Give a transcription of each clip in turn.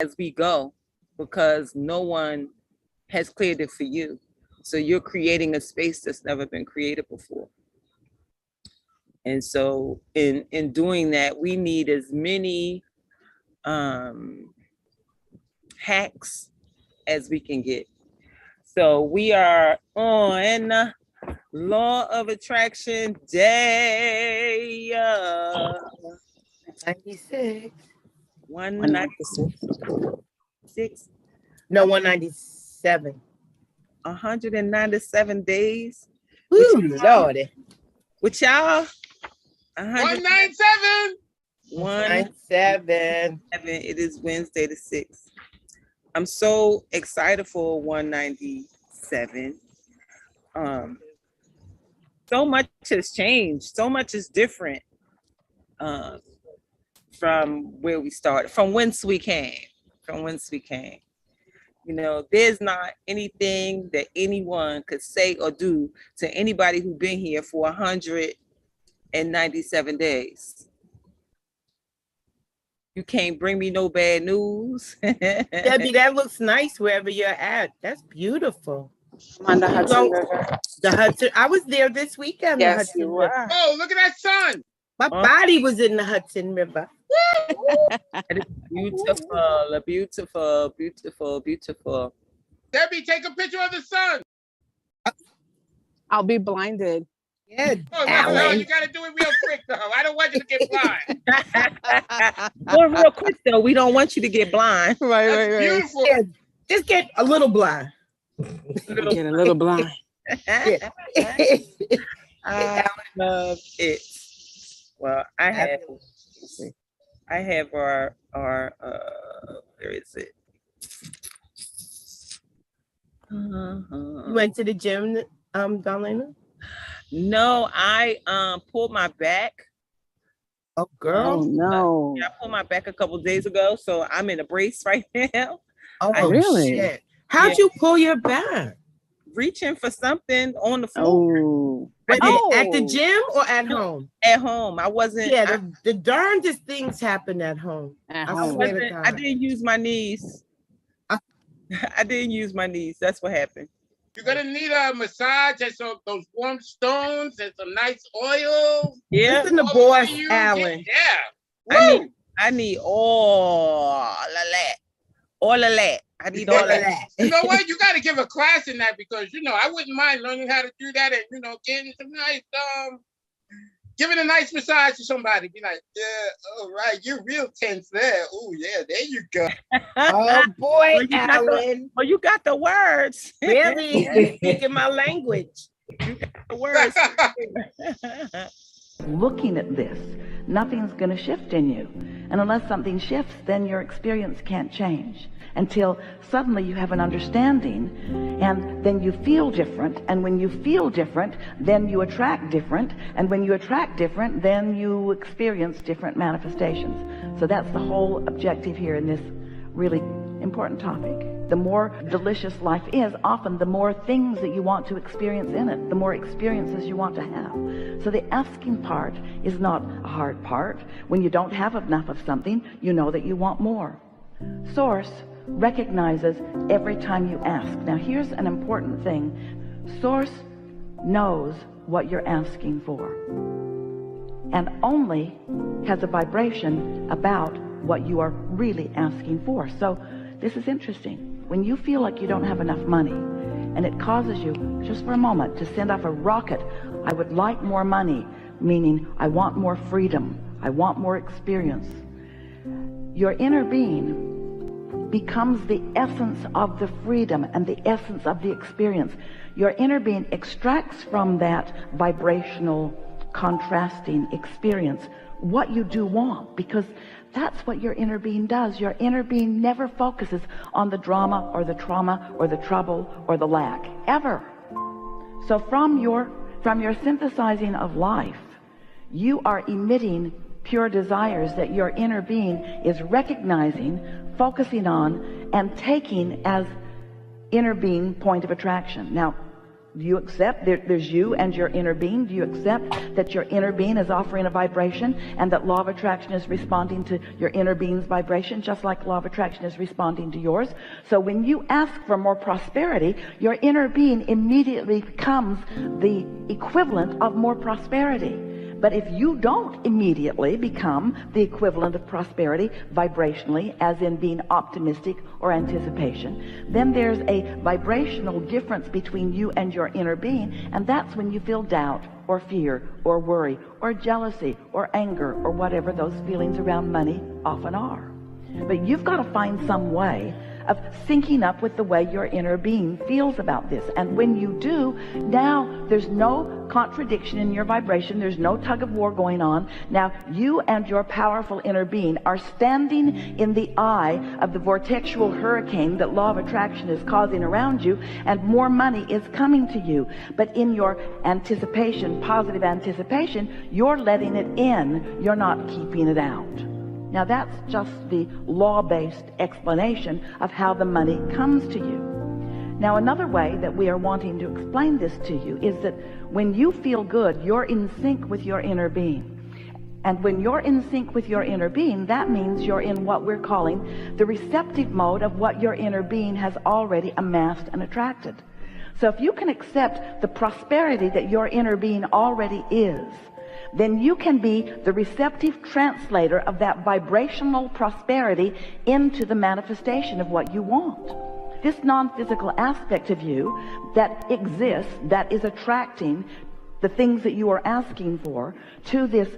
as we go, because no one has cleared it for you. So you're creating a space that's never been created before. And so in doing that, we need as many hacks as we can get. So we are on Law of Attraction Day 96. 196. No, 197. 197 days. Ooh, Lordy. With y'all? 197. 197. It is Wednesday the 6th. I'm so excited for 197. So much has changed. So much is different from where we started, from whence we came. You know, there's not anything that anyone could say or do to anybody who's been here for 197 days. You can't bring me no bad news. Debbie, that looks nice wherever you're at. That's beautiful. I'm on the Hudson River. The Hudson. I was there this weekend. Yes, the Hudson you River. were. Oh, look at that sun. My body was in the Hudson River. It is beautiful, beautiful, beautiful, beautiful. Debbie, take a picture of the sun. I'll be blinded. Yeah, Oh, no, you got to do it real quick, though. I don't want you to get blind. Well, real quick, though, we don't want you to get blind. That's beautiful. Yeah, just get a little blind. Get a little blind. Yeah. I love it. Well, I have our where is it? You went to the gym, Darlaina? No, I pulled my back. Oh, girl. Oh, no. I pulled my back a couple days ago, so I'm in a brace right now. Oh, really? Shit. How'd you pull your back? Reaching for something on the floor. Oh. Wait, at the gym or at home? At home. I wasn't. Yeah, the darndest things happen at home. At I home. swear to God. I didn't use my knees. I didn't use my knees. That's what happened. You're going to need a massage and those warm stones and some nice oil. Yeah. Listen to boss, Alan. Yeah. I need all of that. All of that. I need all of that. You know what? You got to give a class in that because, I wouldn't mind learning how to do that and, getting some nice, giving a nice massage to somebody. Be like, yeah, all right, you're real tense there. Oh, yeah, there you go. Oh, boy, Alan. You got the words. Really? You're speaking my language. You got the words. Looking at this, nothing's going to shift in you. And unless something shifts, then your experience can't change until suddenly you have an understanding, and then you feel different. And when you feel different, then you attract different. And when you attract different, then you experience different manifestations. So that's the whole objective here in this really important topic. The more delicious life is, often the more things that you want to experience in it, the more experiences you want to have. So the asking part is not a hard part. When you don't have enough of something, you know that you want more. Source recognizes every time you ask. Now here's an important thing. Source knows what you're asking for and only has a vibration about what you are really asking for. So this is interesting. When you feel like you don't have enough money and it causes you just for a moment to send off a rocket, I would like more money, meaning I want more freedom, I want more experience. Your inner being becomes the essence of the freedom and the essence of the experience. Your inner being extracts from that vibrational, contrasting experience what you do want, because that's what your inner being does. Your inner being never focuses on the drama or the trauma or the trouble or the lack, ever. So from your synthesizing of life, you are emitting pure desires that your inner being is recognizing, focusing on, and taking as inner being point of attraction. Now, Do you accept there's you and your inner being? Do you accept that your inner being is offering a vibration and that law of attraction is responding to your inner being's vibration, just like law of attraction is responding to yours? So when you ask for more prosperity, your inner being immediately becomes the equivalent of more prosperity. But if you don't immediately become the equivalent of prosperity vibrationally, as in being optimistic or anticipation, then there's a vibrational difference between you and your inner being, and that's when you feel doubt or fear or worry or jealousy or anger or whatever those feelings around money often are. But you've got to find some way of syncing up with the way your inner being feels about this. And when you do, now there's no contradiction in your vibration. There's no tug of war going on. Now you and your powerful inner being are standing in the eye of the vortexual hurricane that law of attraction is causing around you, and more money is coming to you. But in your anticipation, positive anticipation, you're letting it in. You're not keeping it out. Now that's just the law-based explanation of how the money comes to you. Now another way that we are wanting to explain this to you is that when you feel good, you're in sync with your inner being. And when you're in sync with your inner being, that means you're in what we're calling the receptive mode of what your inner being has already amassed and attracted. So if you can accept the prosperity that your inner being already is, then you can be the receptive translator of that vibrational prosperity into the manifestation of what you want. This non-physical aspect of you that exists, that is attracting the things that you are asking for to this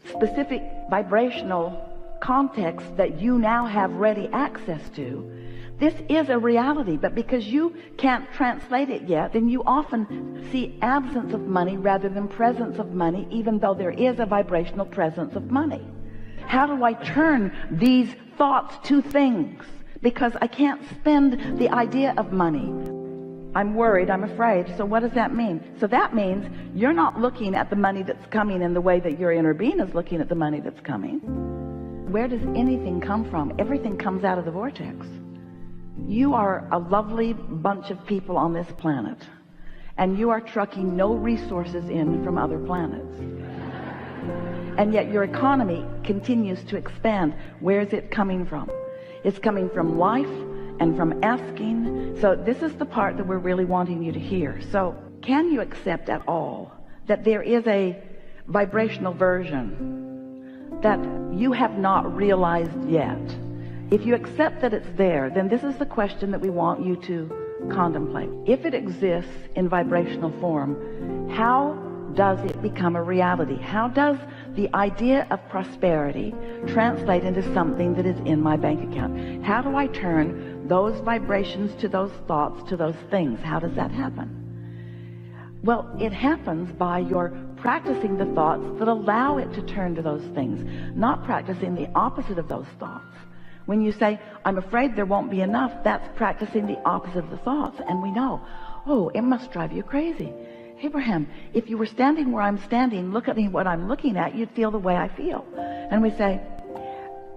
specific vibrational context that you now have ready access to, this is a reality. But because you can't translate it yet, then you often see absence of money rather than presence of money, even though there is a vibrational presence of money. How do I turn these thoughts to things? Because I can't spend the idea of money. I'm worried, I'm afraid. So what does that mean? So that means you're not looking at the money that's coming in the way that your inner being is looking at the money that's coming. Where does anything come from? Everything comes out of the vortex. You are a lovely bunch of people on this planet, and you are trucking no resources in from other planets. And yet your economy continues to expand. Where is it coming from? It's coming from life and from asking. So this is the part that we're really wanting you to hear. So can you accept at all that there is a vibrational version that you have not realized yet? If you accept that it's there, then this is the question that we want you to contemplate. If it exists in vibrational form, how does it become a reality? How does the idea of prosperity translate into something that is in my bank account? How do I turn those vibrations to those thoughts, to those things? How does that happen? Well, it happens by your practicing the thoughts that allow it to turn to those things, not practicing the opposite of those thoughts. When you say, I'm afraid there won't be enough, that's practicing the opposite of the thoughts. And we know, oh, it must drive you crazy. Abraham, if you were standing where I'm standing, look at me what I'm looking at, you'd feel the way I feel. And we say,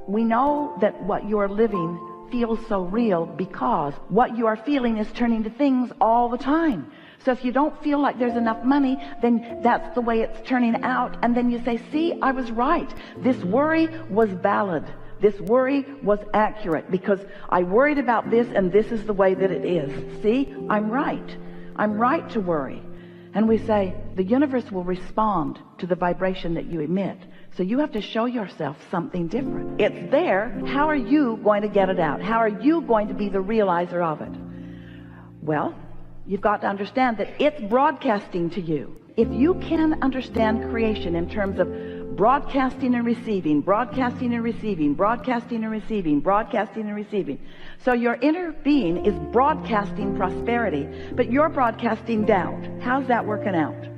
we know that what you are living feels so real because what you are feeling is turning to things all the time. So if you don't feel like there's enough money, then that's the way it's turning out. And then you say, see, I was right. This worry was valid. This worry was accurate because I worried about this, and this is the way that it is. See, I'm right. I'm right to worry. And we say, the universe will respond to the vibration that you emit. So you have to show yourself something different. It's there. How are you going to get it out? How are you going to be the realizer of it? Well, you've got to understand that it's broadcasting to you. If you can understand creation in terms of broadcasting and receiving, broadcasting and receiving, broadcasting and receiving, broadcasting and receiving. So your inner being is broadcasting prosperity, but you're broadcasting doubt. How's that working out?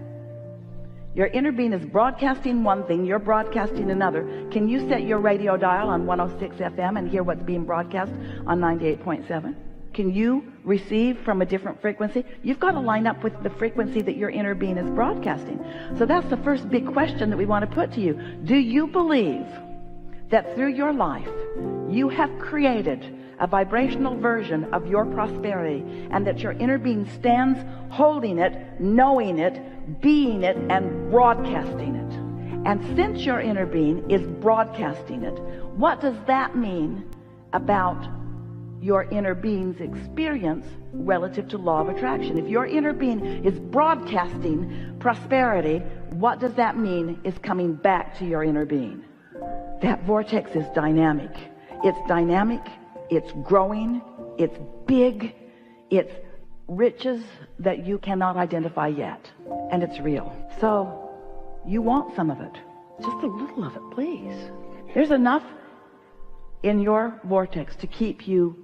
Your inner being is broadcasting one thing, you're broadcasting another. Can you set your radio dial on 106 FM and hear what's being broadcast on 98.7? Can you receive from a different frequency? You've got to line up with the frequency that your inner being is broadcasting. So that's the first big question that we want to put to you. Do you believe that through your life you have created a vibrational version of your prosperity, and that your inner being stands holding it, knowing it, being it, and broadcasting it. And since your inner being is broadcasting it, what does that mean about your inner being's experience relative to law of attraction? If your inner being is broadcasting prosperity, what does that mean is coming back to your inner being? That vortex is dynamic. It's dynamic, it's growing, it's big, it's riches that you cannot identify yet, and it's real. So you want some of it, just a little of it, please. There's enough in your vortex to keep you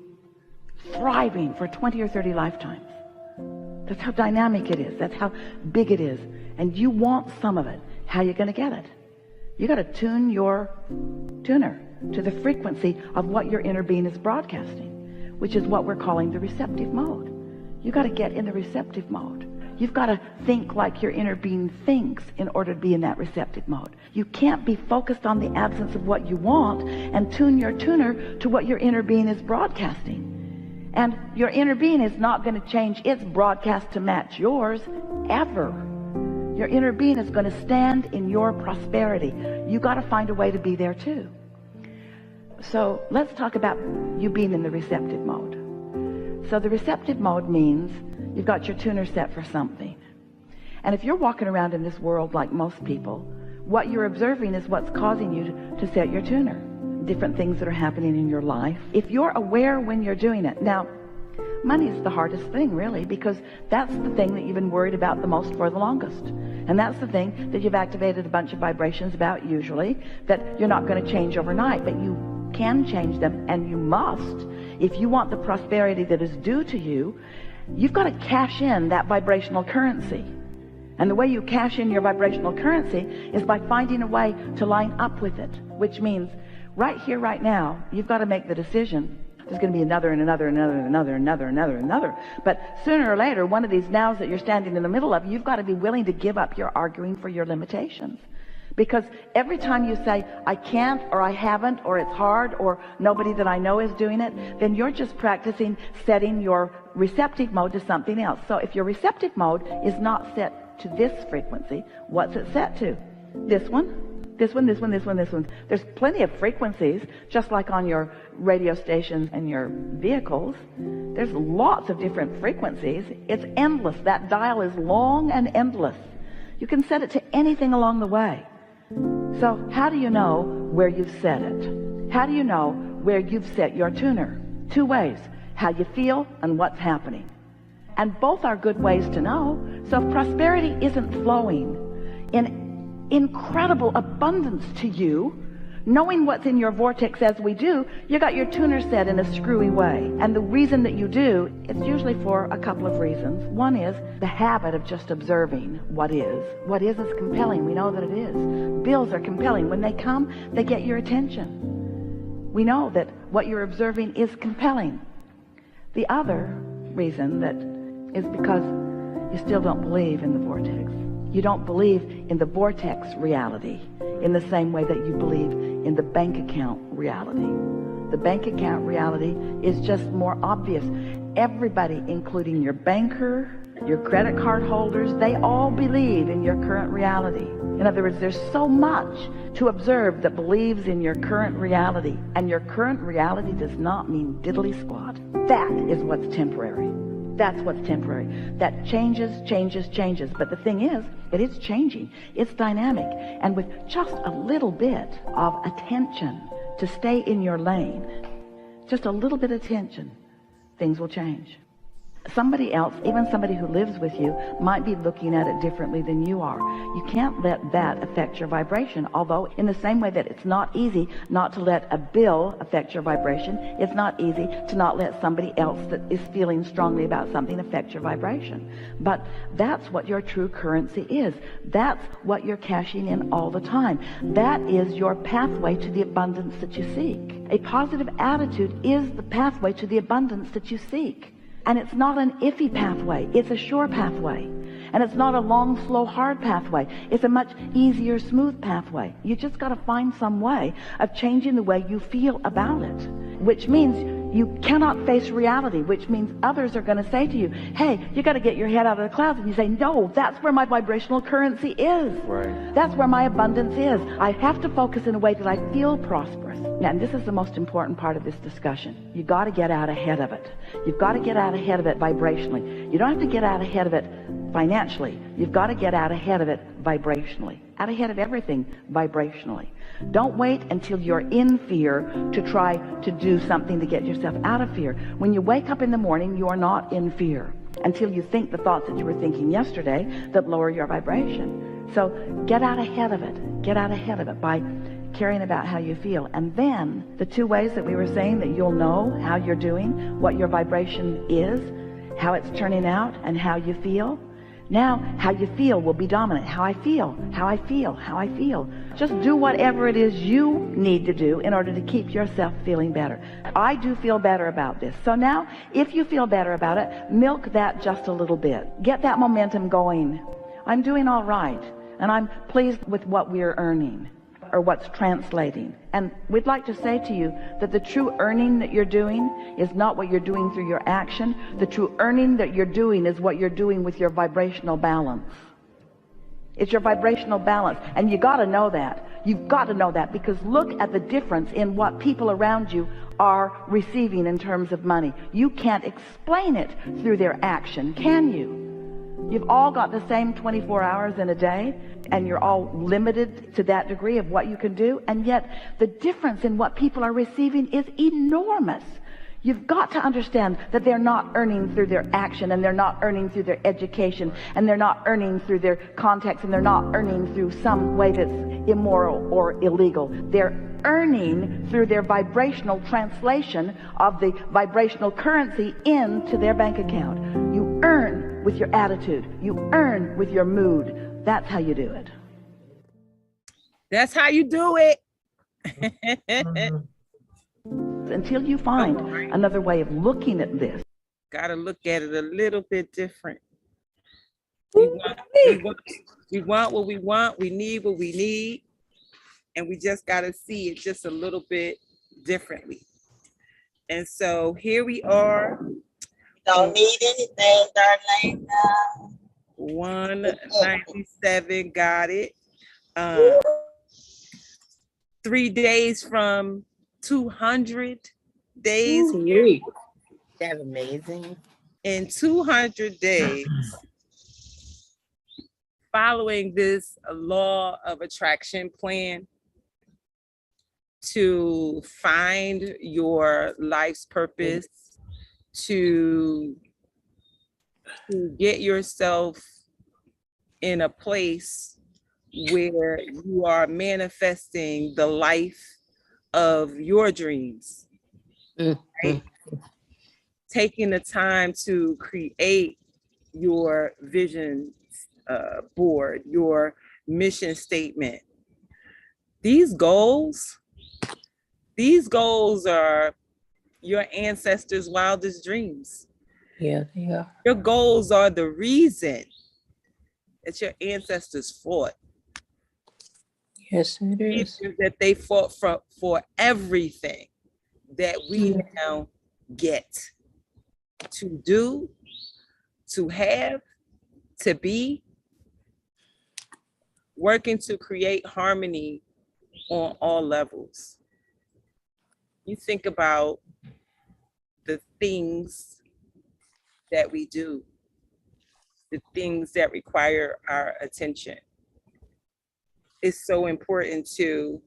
thriving for 20 or 30 lifetimes. That's how dynamic it is. That's how big it is. And you want some of it. How are you going to get it? You got to tune your tuner to the frequency of what your inner being is broadcasting, which is what we're calling the receptive mode. You got to get in the receptive mode. You've got to think like your inner being thinks in order to be in that receptive mode. You can't be focused on the absence of what you want and tune your tuner to what your inner being is broadcasting. And your inner being is not going to change its broadcast to match yours ever. Your inner being is going to stand in your prosperity. You got to find a way to be there too. So let's talk about you being in the receptive mode. So the receptive mode means you've got your tuner set for something. And if you're walking around in this world like most people, what you're observing is what's causing you to set your tuner. Different things that are happening in your life. If you're aware when you're doing it. Now, money is the hardest thing, really, because that's the thing that you've been worried about the most for the longest. And that's the thing that you've activated a bunch of vibrations about, usually, that you're not going to change overnight, but you can change them, and you must. If you want the prosperity that is due to you, you've got to cash in that vibrational currency. And the way you cash in your vibrational currency is by finding a way to line up with it, which means right here, right now, you've got to make the decision. There's going to be another and another and another and another and another and another and another. But sooner or later, one of these nows that you're standing in the middle of, you've got to be willing to give up your arguing for your limitations. Because every time you say, I can't, or I haven't, or it's hard, or nobody that I know is doing it, then you're just practicing setting your receptive mode to something else. So if your receptive mode is not set to this frequency, what's it set to? This one? This one, this one, this one, this one. There's plenty of frequencies, just like on your radio stations and your vehicles. There's lots of different frequencies. It's endless. That dial is long and endless. You can set it to anything along the way. So how do you know where you've set it? How do you know where you've set your tuner? Two ways: how you feel and what's happening. And both are good ways to know. So if prosperity isn't flowing in incredible abundance to you, knowing what's in your vortex as we do, you got your tuner set in a screwy way. And the reason that you do, it's usually for a couple of reasons. One is the habit of just observing what is. What is compelling. We know that it is. Bills are compelling. When they come, they get your attention. We know that what you're observing is compelling. The other reason that is because you still don't believe in the vortex. You don't believe in the vortex reality in the same way that you believe in the bank account reality. The bank account reality is just more obvious. Everybody, including your banker, your credit card holders, they all believe in your current reality. In other words, there's so much to observe that believes in your current reality. And your current reality does not mean diddly squat. That is what's temporary. That's what's temporary. That changes. But the thing is, it is changing. It's dynamic. And with just a little bit of attention to stay in your lane, just a little bit of attention, things will change. Somebody else, even somebody who lives with you, might be looking at it differently than you are. You can't let that affect your vibration. Although in the same way that it's not easy not to let a bill affect your vibration, it's not easy to not let somebody else that is feeling strongly about something affect your vibration. But that's what your true currency is. That's what you're cashing in all the time. That is your pathway to the abundance that you seek. A positive attitude is the pathway to the abundance that you seek. And it's not an iffy pathway. It's a sure pathway. And it's not a long, slow, hard pathway. It's a much easier, smooth pathway. You just got to find some way of changing the way you feel about it, which means You cannot face reality, which means others are going to say to you, hey, you got to get your head out of the clouds. And you say, no, that's where my vibrational currency is. Right. That's where my abundance is. I have to focus in a way that I feel prosperous. And this is the most important part of this discussion. You got to get out ahead of it. You've got to get out ahead of it vibrationally. You don't have to get out ahead of it financially. You've got to get out ahead of it vibrationally. Out ahead of everything vibrationally. Don't wait until you're in fear to try to do something to get yourself out of fear. When you wake up in the morning, you are not in fear until you think the thoughts that you were thinking yesterday that lower your vibration. So get out ahead of it. Get out ahead of it by caring about how you feel. And then the two ways that we were saying that you'll know how you're doing, what your vibration is, how it's turning out, and how you feel. Now, how you feel will be dominant. How I feel, how I feel, how I feel. Just do whatever it is you need to do in order to keep yourself feeling better. I do feel better about this. So now, if you feel better about it, milk that just a little bit. Get that momentum going. I'm doing all right, and I'm pleased with what we're earning, or what's translating. And we'd like to say to you that the true earning that you're doing is not what you're doing through your action. The true earning that you're doing is what you're doing with your vibrational balance. It's your vibrational balance. And you got to know that. You've got to know that, because look at the difference in what people around you are receiving in terms of money. You can't explain it through their action, can you? You've all got the same 24 hours in a day, and you're all limited to that degree of what you can do, and yet the difference in what people are receiving is enormous. You've got to understand that they're not earning through their action, and they're not earning through their education, and they're not earning through their context, and they're not earning through some way that's immoral or illegal. They're earning through their vibrational translation of the vibrational currency into their bank account. You earn with your attitude. You earn with your mood. That's how you do it. That's how you do it. Until you find another way of looking at this. Gotta look at it a little bit different. We want what we want. We need what we need. And we just gotta see it just a little bit differently. And so here we are. Don't need anything, Darlaina. 197, got it. 3 days from 200 days. That's amazing. In 200 days, following this law of attraction plan to find your life's purpose, to get yourself in a place where you are manifesting the life of your dreams, right? Taking the time to create your vision board, your mission statement. These goals are your ancestors' wildest dreams. Yeah, they are. Your goals are the reason that your ancestors fought. Yes, it is. That they fought for everything that we now get to do, to have, to be, working to create harmony on all levels. You think about the things that we do, the things that require our attention. It's so important to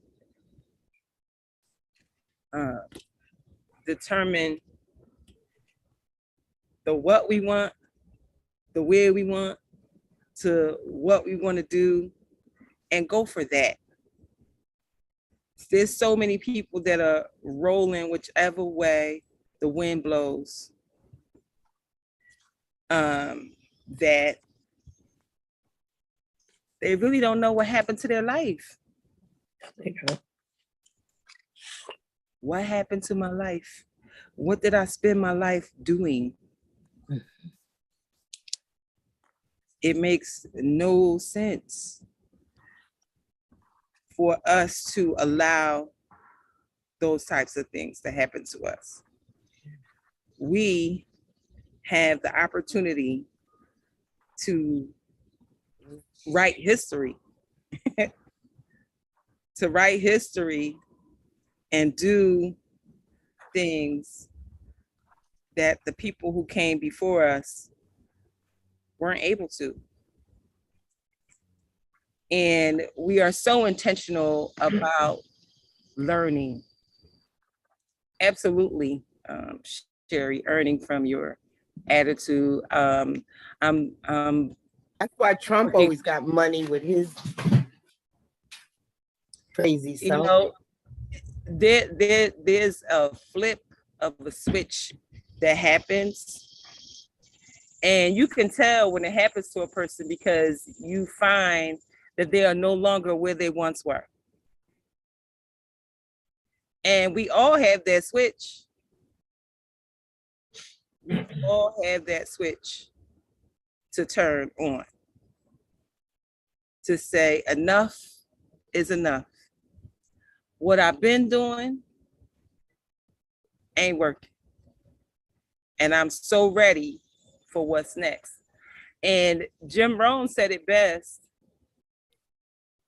determine the what we want, the where we want, to what we want to do, and go for that. There's so many people that are rolling whichever way the wind blows, that they really don't know what happened to their life. They don't. What happened to my life? What did I spend my life doing? It makes no sense for us to allow those types of things to happen to us. we have the opportunity to write history, to write history and do things that the people who came before us weren't able to. And we are so intentional about learning. Absolutely, Sherry, earning from your attitude. That's why Trump always got money with his crazy you self. know, there's a flip of a switch that happens, and you can tell when it happens to a person because you find that they are no longer where they once were. And we all have that switch. We all have that switch to turn on, to say enough is enough. What I've been doing ain't working. And I'm so ready for what's next. And Jim Rohn said it best: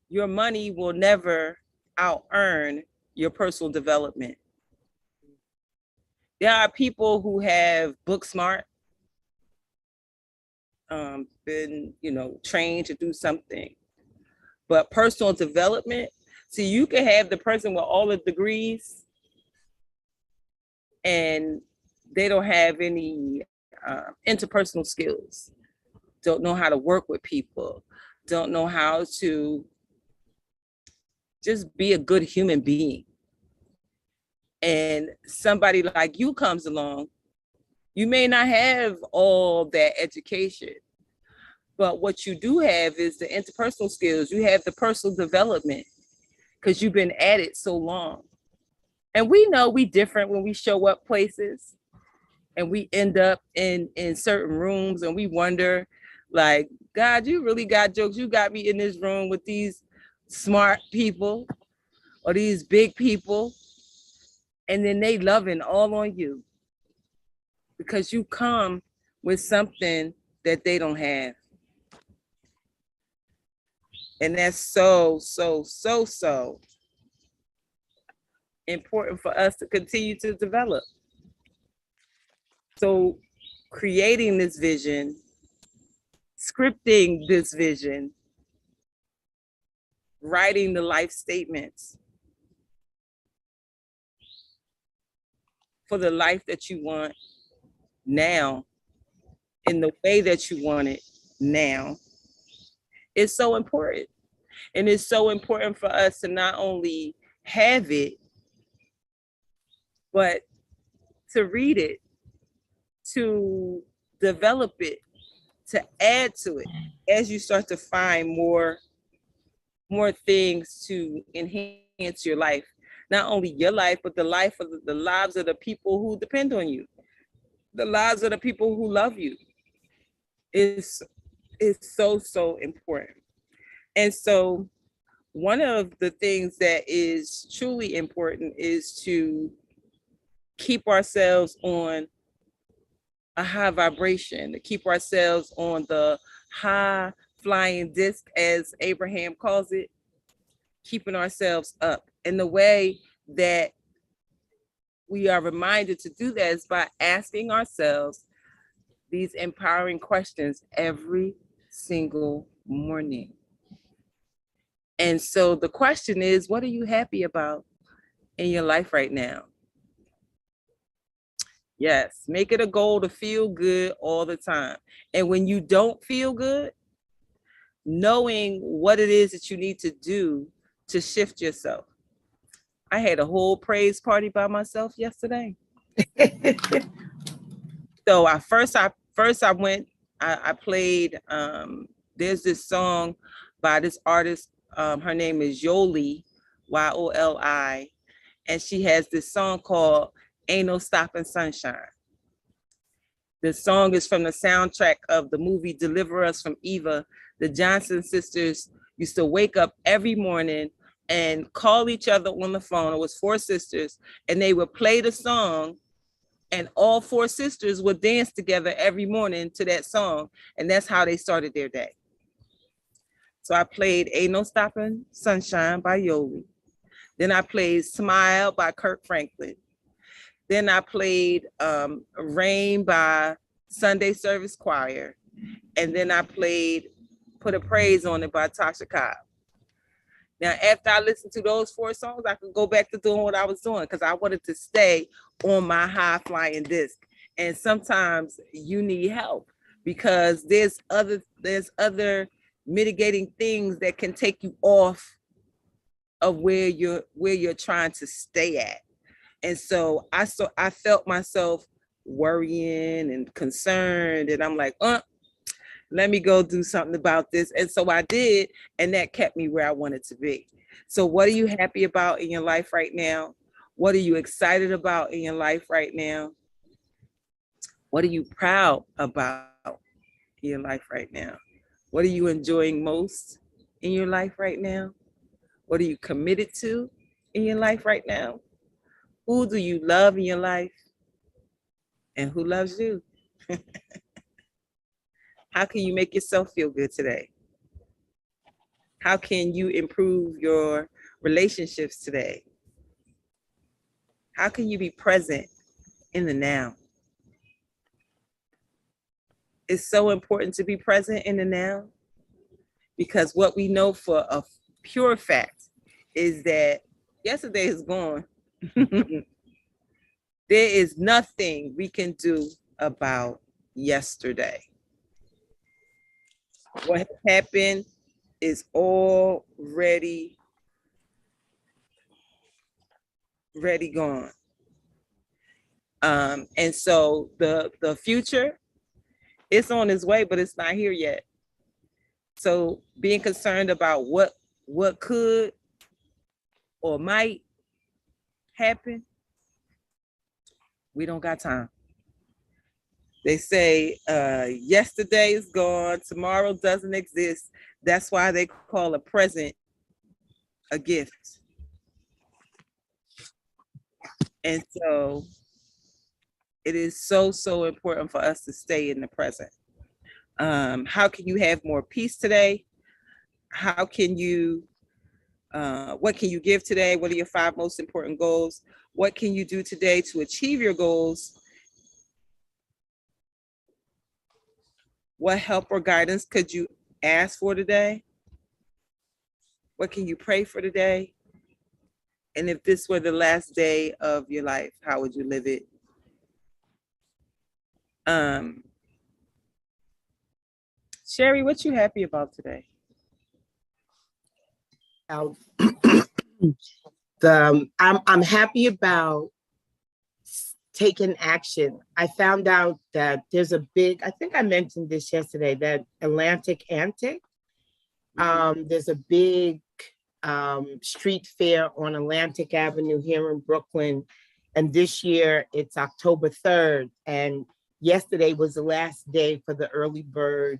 your money will never out-earn your personal development. There are people who have book smart, been, trained to do something, but personal development, see, you can have the person with all the degrees and they don't have any interpersonal skills, don't know how to work with people, don't know how to just be a good human being. And somebody like you comes along, you may not have all that education, but what you do have is the interpersonal skills. You have the personal development because you've been at it so long. And we know we different when we show up places and we end up in certain rooms and we wonder, like, God, you really got jokes. You got me in this room with these smart people or these big people, and then they loving all on you because you come with something that they don't have. And that's so important for us to continue to develop. So creating this vision, scripting this vision, writing the life statements for the life that you want now, in the way that you want it now, is so important. And it's so important for us to not only have it, but to read it, to develop it, to add to it as you start to find more things to enhance your life. Not only your life, but the life of the lives of the people who depend on you, the lives of the people who love you. Is so important. And so one of the things that is truly important is to keep ourselves on a high vibration, to keep ourselves on the high flying disc, as Abraham calls it, keeping ourselves up. And the way that we are reminded to do that is by asking ourselves these empowering questions every single morning. And so the question is, what are you happy about in your life right now? Yes, make it a goal to feel good all the time. And when you don't feel good, knowing what it is that you need to do to shift yourself. I had a whole praise party by myself yesterday. So I played, there's this song by this artist, her name is Yoli, Yoli, and she has this song called Ain't No Stopping Sunshine. The song is from the soundtrack of the movie Deliver Us from Eva. The Johnson sisters used to wake up every morning and call each other on the phone. It was 4 sisters, and they would play the song And all four sisters would dance together every morning to that song. And that's how they started their day. So I played Ain't No Stopping Sunshine by Yoli. Then I played Smile by Kirk Franklin. Then I played Rain by Sunday Service Choir. And then I played Put a Praise on It by Tasha Cobb. Now, after I listened to those four songs, I could go back to doing what I was doing because I wanted to stay on my high flying disc. And sometimes you need help because there's other mitigating things that can take you off of where you're trying to stay at. And so I felt myself worrying and concerned, and I'm like, let me go do something about this. And so I did, and that kept me where I wanted to be. So what are you happy about in your life right now? What are you excited about in your life right now? What are you proud about in your life right now? What are you enjoying most in your life right now? What are you committed to in your life right now? Who do you love in your life? And who loves you? How can you make yourself feel good today? How can you improve your relationships today? How can you be present in the now? It's so important to be present in the now because what we know for a pure fact is that yesterday is gone. There is nothing we can do about yesterday. What happened is already gone. And so the future, it's on its way, but it's not here yet. So being concerned about what could or might happen, we don't got time. They say yesterday is gone, tomorrow doesn't exist. That's why they call a present a gift. And so it is so important for us to stay in the present. How can you have more peace today? How can you, what can you give today? What are your 5 most important goals? What can you do today to achieve your goals? What help or guidance could you ask for today? What can you pray for today? And if this were the last day of your life, how would you live it? Sherry, what you happy about today? I'm happy about taking action. I found out that there's a big, I think I mentioned this yesterday, that Atlantic Antic. There's a big street fair on Atlantic Avenue here in Brooklyn. And this year it's October 3rd. And yesterday was the last day for the early bird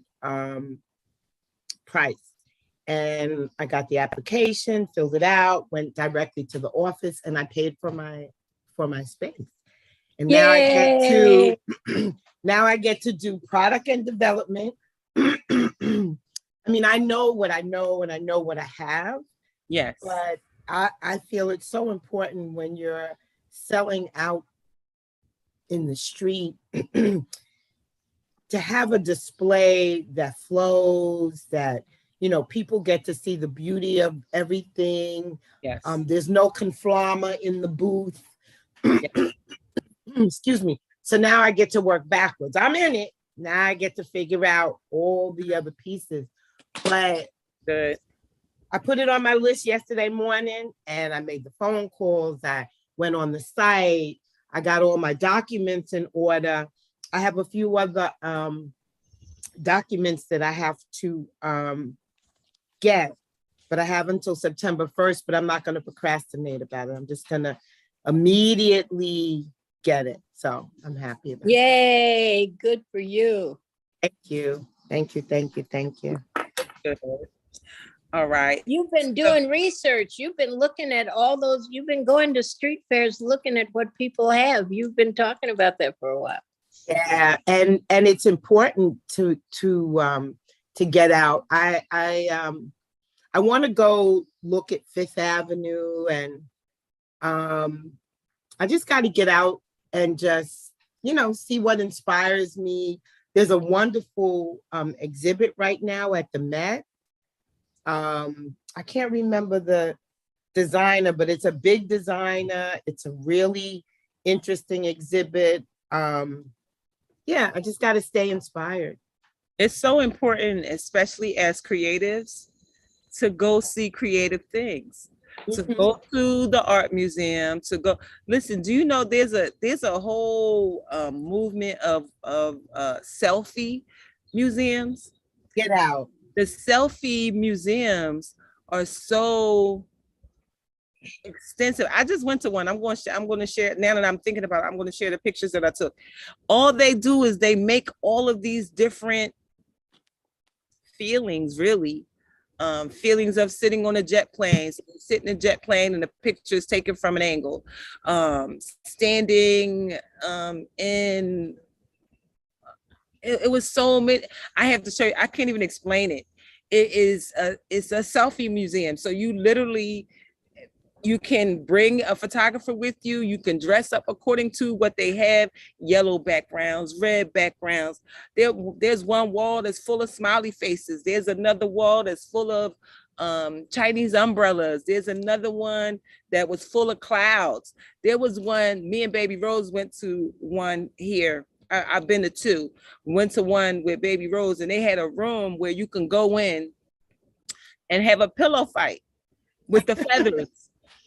price. And I got the application, filled it out, went directly to the office, and I paid for my space. And now I get to do product and development. I mean, I know what I know and I know what I have. Yes. But I feel it's so important when you're selling out in the street to have a display that flows, that, you know, people get to see the beauty of everything. Yes. There's no conflama in the booth. Yes. Excuse me. So now I get to work backwards. I'm in it. Now I get to figure out all the other pieces. But Good. I put it on my list yesterday morning and I made the phone calls. I went on the site. I got all my documents in order. I have a few other documents that I have to get, but I have until September 1st, but I'm not going to procrastinate about it. I'm just going to immediately get it. So I'm happy about it. Yay, good for you. Thank you. Thank you. Thank you. Thank you. Good. All right. You've been doing research. You've been looking at all those. You've been going to street fairs, looking at what people have. You've been talking about that for a while. Yeah, and it's important to get out. I want to go look at Fifth Avenue, and I just got to get out and just, see what inspires me. There's a wonderful exhibit right now at the Met. I can't remember the designer, but it's a big designer. It's a really interesting exhibit. Yeah, I just got to stay inspired. It's so important, especially as creatives, to go see creative things, to go to the art museum, to go listen. Do you know there's a whole movement of selfie museums? Get out. The selfie museums are so extensive. I just went to one. I'm going to share now that I'm thinking about it. I'm going to share the pictures that I took. All they do is they make all of these different feelings, really. Feelings of sitting on a jet plane, sitting in a jet plane and the picture is taken from an angle. Standing in, it was so many. I have to show you, I can't even explain it. It's a selfie museum. So you literally, you can bring a photographer with you. You can dress up according to what they have, yellow backgrounds, red backgrounds. There's one wall that's full of smiley faces. There's another wall that's full of Chinese umbrellas. There's another one that was full of clouds. There was one, me and Baby Rose went to one here. I've been to two. Went to one with Baby Rose, and they had a room where you can go in and have a pillow fight with the feathers.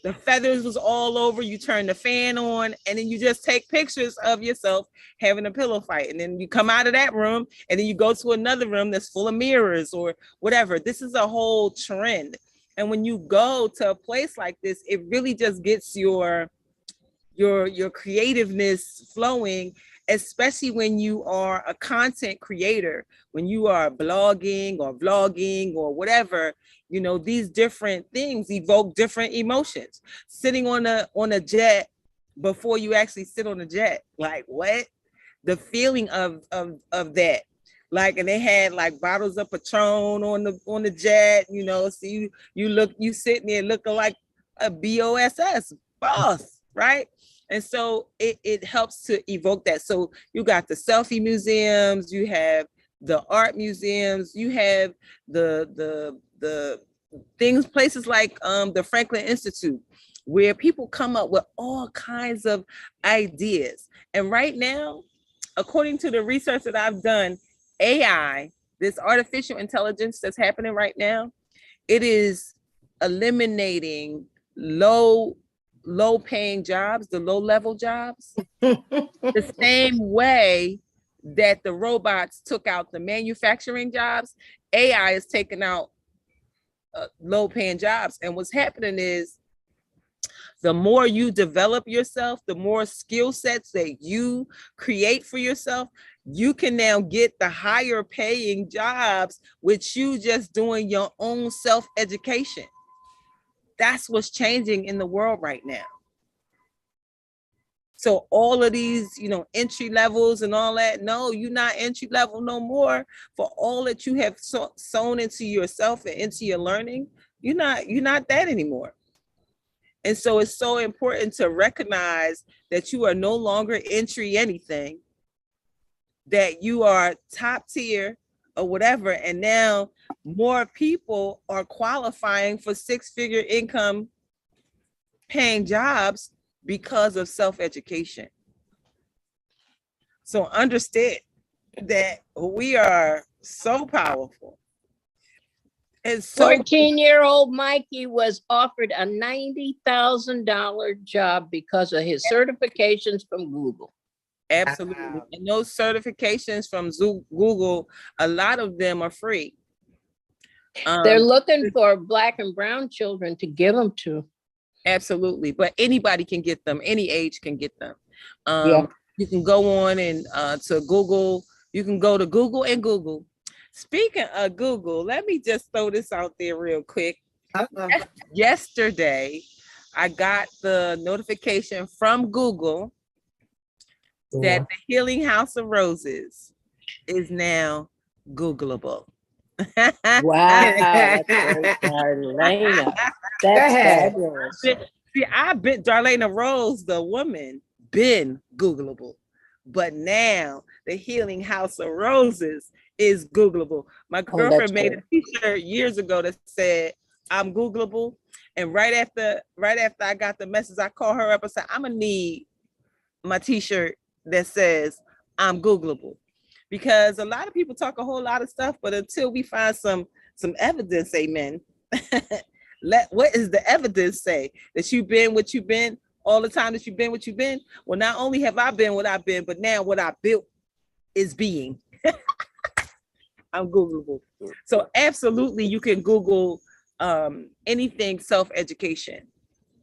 The feathers was all over. You turn the fan on, and then you just take pictures of yourself having a pillow fight. And then you come out of that room, and then you go to another room that's full of mirrors or whatever. This is a whole trend. And when you go to a place like this, it really just gets your creativeness flowing, especially when you are a content creator, when you are blogging or vlogging or whatever. These different things evoke different emotions. Sitting on a jet before you actually sit on a jet, like what? The feeling of that. Like, and they had like bottles of Patron on the jet, so you sitting there looking like a boss, right? And so it helps to evoke that. So you got the selfie museums, you have the art museums, you have the things, places like the Franklin Institute, where people come up with all kinds of ideas. And right now, according to the research that I've done, AI, this artificial intelligence that's happening right now, it is eliminating low paying jobs, the low level jobs, the same way that the robots took out the manufacturing jobs. AI is taking out low paying jobs. And what's happening is, the more you develop yourself, the more skill sets that you create for yourself, you can now get the higher paying jobs with you just doing your own self-education. That's what's changing in the world right now. So all of these, entry levels and all that, no, you're not entry level no more. For all that you have sown into yourself and into your learning, you're not that anymore. And so it's so important to recognize that you are no longer entry anything, that you are top tier or whatever. And now more people are qualifying for 6-figure income paying jobs because of self-education. So understand that we are so powerful. And so 14-year-old Mikey was offered a $90,000 job because of his certifications from Google. Absolutely. And those certifications from Google, a lot of them are free. They're looking for Black and brown children to give them to. Absolutely. But anybody can get them. Any age can get them. Yeah. You can go on and to Google. You can go to Google and Google Speaking of Google, let me just throw this out there real quick. Uh-uh. Yesterday, I got the notification from Google that the Healing House of Roses is now Googleable. Wow, that's great, Darlaina. Go That's ahead. fabulous. See, I've been Darlaina Rose, the woman, been Googleable, but now the Healing House of Roses is Googleable. My Oh, girlfriend that's made great. a T-shirt years ago that said, "I'm Googleable," and right after I got the message, I called her up and said, "I'm gonna need my T-shirt that says I'm Googleable," because a lot of people talk a whole lot of stuff, but until we find some evidence, amen. What is the evidence say? That you've been what you've been all the time, that you've been what you've been? Well, not only have I been what I've been, but now what I built is being. I'm Googleable. So absolutely you can Google anything self-education.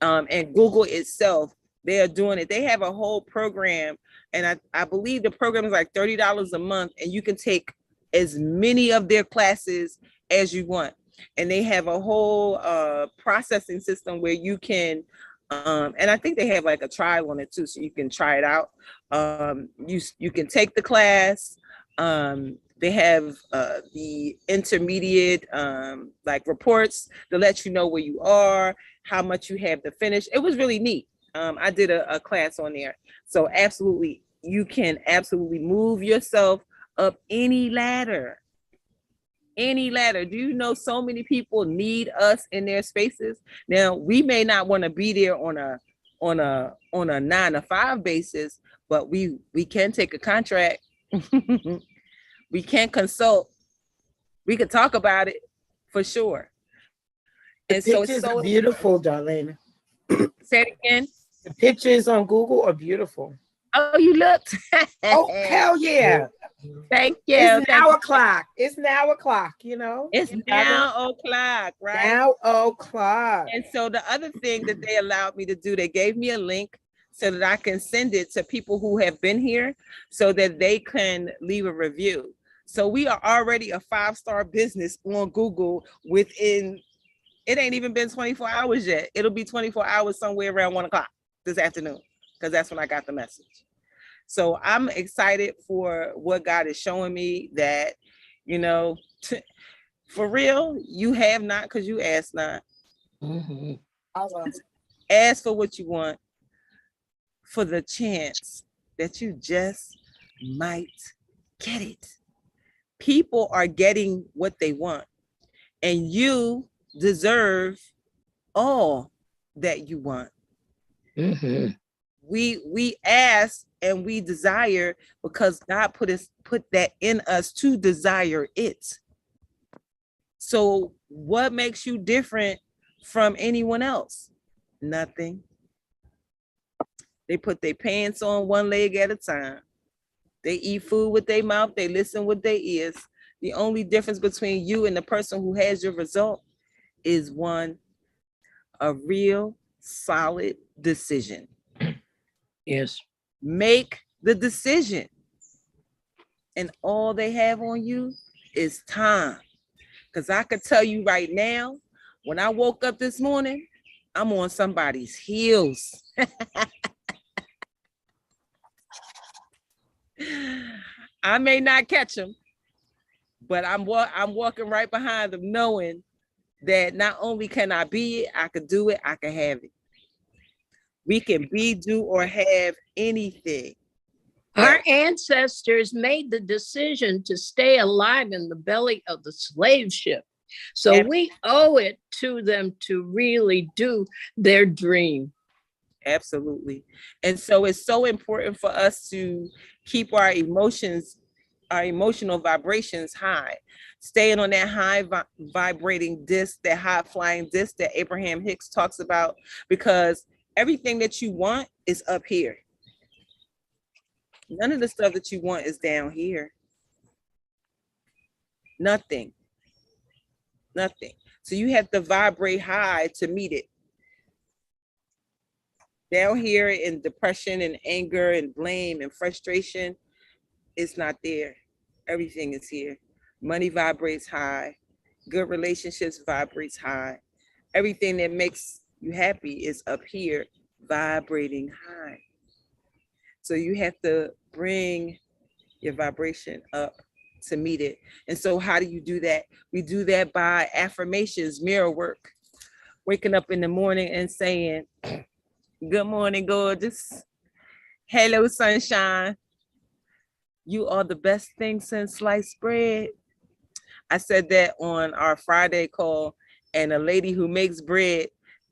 And Google itself, they are doing it. They have a whole program, and I believe the program is like $30 a month, and you can take as many of their classes as you want. And they have a whole processing system where you can, and I think they have like a trial on it too, so you can try it out. You can take the class. They have the intermediate like reports to let you know where you are, how much you have to finish. It was really neat. I did a class on there. So absolutely, you can absolutely move yourself up any ladder. Any ladder. Do you know so many people need us in their spaces? Now, we may not want to be there on a 9-to-5 basis, but we can take a contract. We can consult. We could talk about it for sure. The And so it's pictures so are beautiful, Darlaina. Say it again. The pictures on Google are beautiful. Oh, you looked. Oh, hell yeah. Thank you. It's now o'clock. It's now o'clock, you know? It's now o'clock, right? Now o'clock. And so the other thing that they allowed me to do, they gave me a link so that I can send it to people who have been here so that they can leave a review. So we are already a 5-star business on Google within, it ain't even been 24 hours yet. It'll be 24 hours somewhere around 1 o'clock this afternoon, because that's when I got the message. So I'm excited for what God is showing me, that, you know, for real, you have not because you ask not. Mm-hmm. Ask for what you want, for the chance that you just might get it. People are getting what they want, and you deserve all that you want. Mm-hmm. We ask and we desire because God put that in us to desire it. So what makes you different from anyone else? Nothing. They put their pants on one leg at a time. They eat food with their mouth. They listen with their ears. The only difference between you and the person who has your result is a real solid decision. Yes. Make the decision. And all they have on you is time. Because I could tell you right now, when I woke up this morning, I'm on somebody's heels. I may not catch them, but I'm walking right behind them, knowing that not only can I be it, I could do it, I can have it. We can be, do, or have anything. Our ancestors made the decision to stay alive in the belly of the slave ship. So we owe it to them to really do their dream. Absolutely. And so it's so important for us to keep our emotions, our emotional vibrations high, staying on that high vibrating disc, that high flying disc that Abraham Hicks talks about, because everything that you want is up here. None of the stuff that you want is down here. Nothing. Nothing. So you have to vibrate high to meet it. Down here in depression and anger and blame and frustration, it's not there. Everything is here. Money vibrates high. Good relationships vibrates high. Everything that makes you happy is up here vibrating high. So you have to bring your vibration up to meet it. And so how do you do that? We do that by affirmations, mirror work, waking up in the morning and saying, good morning, gorgeous. Hello, sunshine. You are the best thing since sliced bread. I said that on our Friday call, and a lady who makes bread,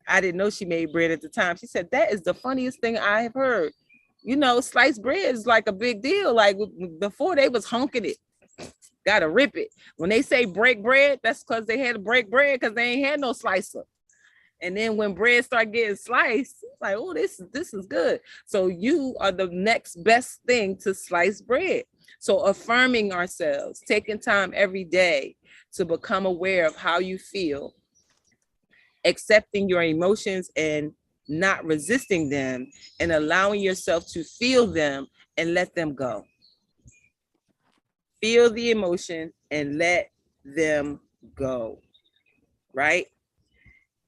I didn't know she made bread at the time. She said, that is the funniest thing I have heard. You know, sliced bread is like a big deal. Like before they was honking it. Gotta rip it. When they say break bread, that's because they had to break bread because they ain't had no slicer. And then when bread start getting sliced, it's like, oh, this is good. So you are the next best thing to sliced bread. So affirming ourselves, taking time every day to become aware of how you feel, accepting your emotions and not resisting them, and allowing yourself to feel them and let them go. Feel the emotion and let them go, right?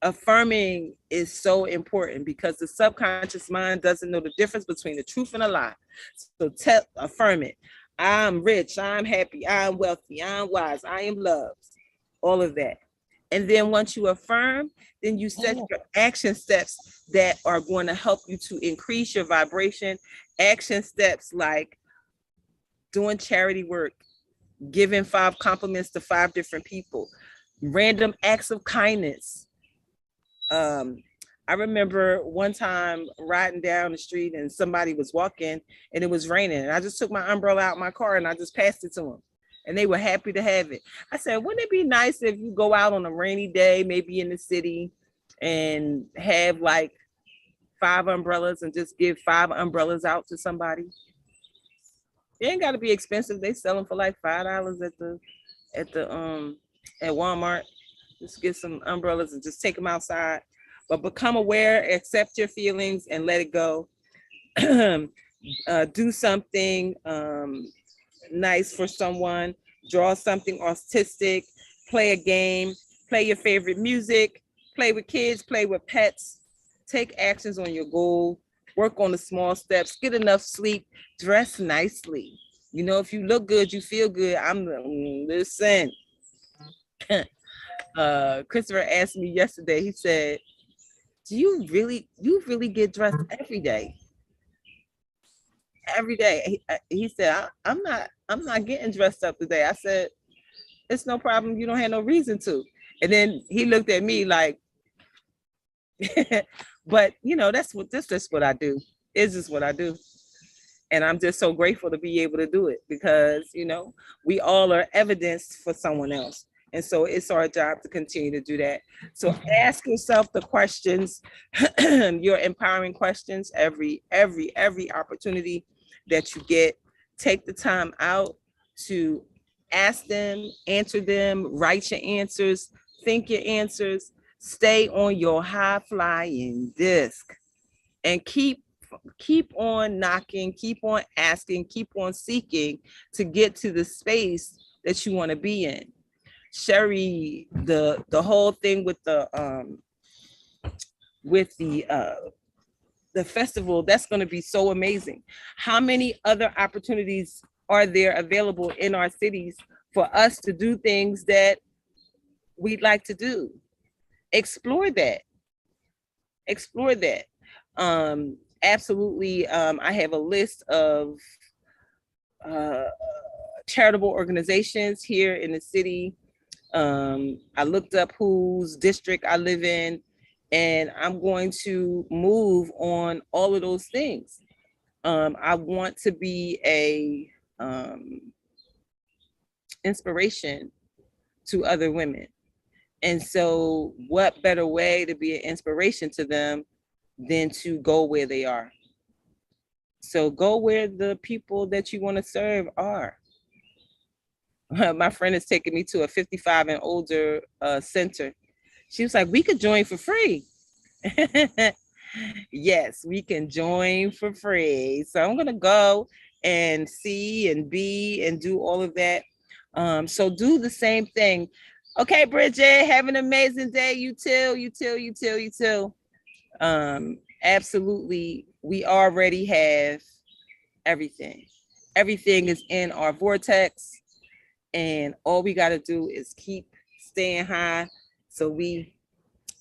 Affirming is so important because the subconscious mind doesn't know the difference between the truth and a lie. So affirm it. I'm rich, I'm happy, I'm wealthy, I'm wise, I am loved, all of that. And then once you affirm, then you set your action steps that are going to help you to increase your vibration. Action steps like doing charity work, giving 5 compliments to 5 different people, random acts of kindness. I remember one time riding down the street and somebody was walking and it was raining. And I just took my umbrella out my car and I just passed it to them. And they were happy to have it. I said, wouldn't it be nice if you go out on a rainy day, maybe in the city, and have like 5 umbrellas and just give 5 umbrellas out to somebody? They ain't got to be expensive. They sell them for like $5 at Walmart. Just get some umbrellas and just take them outside. But become aware, accept your feelings, and let it go. Do something nice for someone. Draw something artistic. Play a game. Play your favorite music. Play with kids. Play with pets. Take actions on your goal. Work on the small steps. Get enough sleep. Dress nicely. You know, if you look good, you feel good. Listen. Christopher asked me yesterday. He said, "Do you really get dressed every day?" Every day. He said, I'm not getting dressed up today. I said, it's no problem. You don't have no reason to. And then he looked at me like, but you know, this is what I do. It's just what I do. And I'm just so grateful to be able to do it because, you know, we all are evidence for someone else. And so it's our job to continue to do that. So ask yourself the questions, your empowering questions every opportunity that you get. Take the time out to ask them, answer them, write your answers, think your answers, stay on your high flying disc, and keep on knocking, keep on asking, keep on seeking to get to the space that you want to be in. Sherry, the whole thing with the festival, that's going to be so amazing. How many other opportunities are there available in our cities for us to do things that we'd like to do? Explore that. Absolutely. I have a list of charitable organizations here in the city. I looked up whose district I live in, and I'm going to move on all of those things. I want to be a inspiration to other women. And so what better way to be an inspiration to them than to go where they are? So go where the people that you want to serve are. My friend is taking me to a 55 and older center. She was like, we could join for free. Yes, we can join for free. So I'm going to go and see and be and do all of that. So do the same thing. Okay, Bridget, have an amazing day. You too. Absolutely. We already have everything. Everything is in our vortex. And all we got to do is keep staying high. So we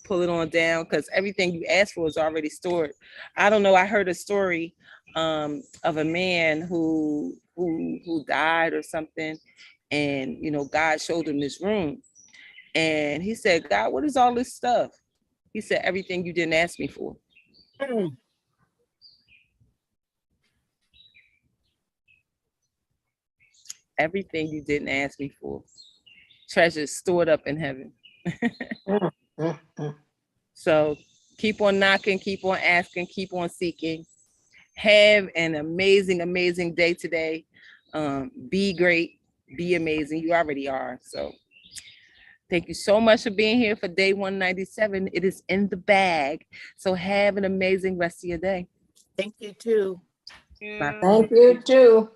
pull it on down, because everything you asked for is already stored. I don't know. I heard a story of a man who died or something. And, God showed him this room. And he said, God, what is all this stuff? He said, everything you didn't ask me for. Everything you didn't ask me for. Treasures stored up in heaven. So keep on knocking, keep on asking, keep on seeking. Have an amazing, amazing day today. Be great, be amazing. You already are. So thank you so much for being here for day 197. It is in the bag. So have an amazing rest of your day. Thank you too. Thank you too.